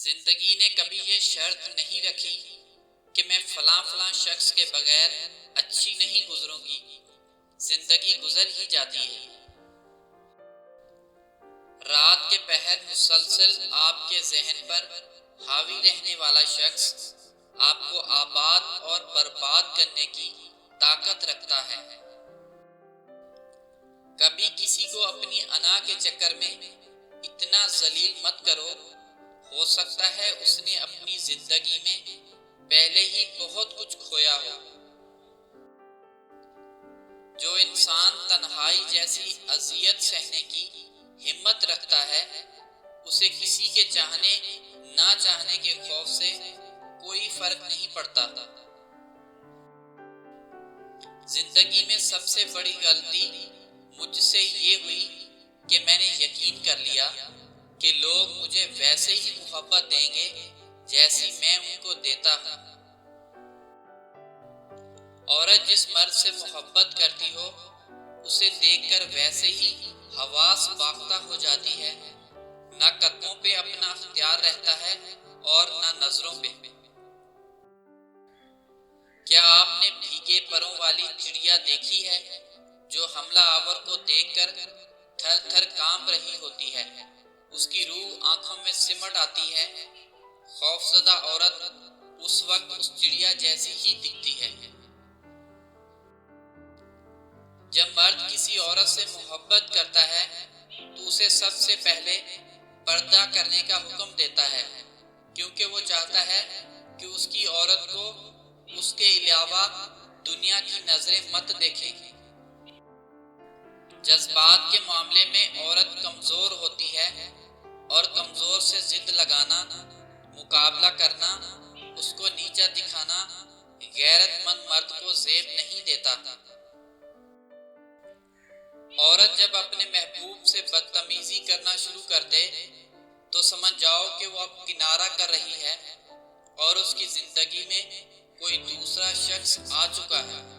زندگی نے کبھی یہ شرط نہیں رکھی کہ میں فلاں شخص کے بغیر اچھی نہیں گزروں گی، زندگی گزر ہی جاتی ہے۔ رات کے پہر مسلسل آپ کے ذہن پر حاوی رہنے والا شخص آپ کو آباد اور برباد کرنے کی طاقت رکھتا ہے۔ کبھی کسی کو اپنی انا کے چکر میں اتنا ذلیل مت کرو، ہو سکتا ہے اس نے اپنی زندگی میں پہلے ہی بہت کچھ کھویا ہو۔ جو انسان تنہائی جیسی اذیت سہنے کی ہمت رکھتا ہے، اسے کسی کے چاہنے نہ چاہنے کے خوف سے کوئی فرق نہیں پڑتا۔ زندگی میں سب سے بڑی غلطی مجھ سے یہ ہوئی کہ میں نے یقین کر لیا کہ لوگ مجھے ویسے ہی محبت دیں گے جیسی میں ان کو دیتا ہوں۔ عورت جس مرد سے محبت کرتی ہو، اسے دیکھ کر ویسے ہی حواس باختہ ہو جاتی ہے، نہ قدموں پہ اپنا اختیار رہتا ہے اور نہ نظروں پہ۔ کیا آپ نے بھیگے پروں والی چڑیا دیکھی ہے جو حملہ آور کو دیکھ کر تھر تھر کانپ رہی ہوتی ہے؟ اس کی روح آنکھوں میں سمٹ آتی ہے۔ خوفزدہ عورت اس وقت اس چڑیا جیسی ہی دکھتی ہے۔ جب مرد کسی عورت سے محبت کرتا ہے تو اسے سب سے پہلے پردہ کرنے کا حکم دیتا ہے، کیونکہ وہ چاہتا ہے کہ اس کی عورت کو اس کے علاوہ دنیا کی نظریں مت دیکھیں۔ جذبات کے معاملے میں عورت کمزور ہوتی ہے اور کمزور سے ضد لگانا، مقابلہ کرنا، اس کو نیچا دکھانا غیرت مند مرد کو زیب نہیں دیتا۔ عورت جب اپنے محبوب سے بدتمیزی کرنا شروع کر دے تو سمجھ جاؤ کہ وہ اب کنارہ کر رہی ہے اور اس کی زندگی میں کوئی دوسرا شخص آ چکا ہے۔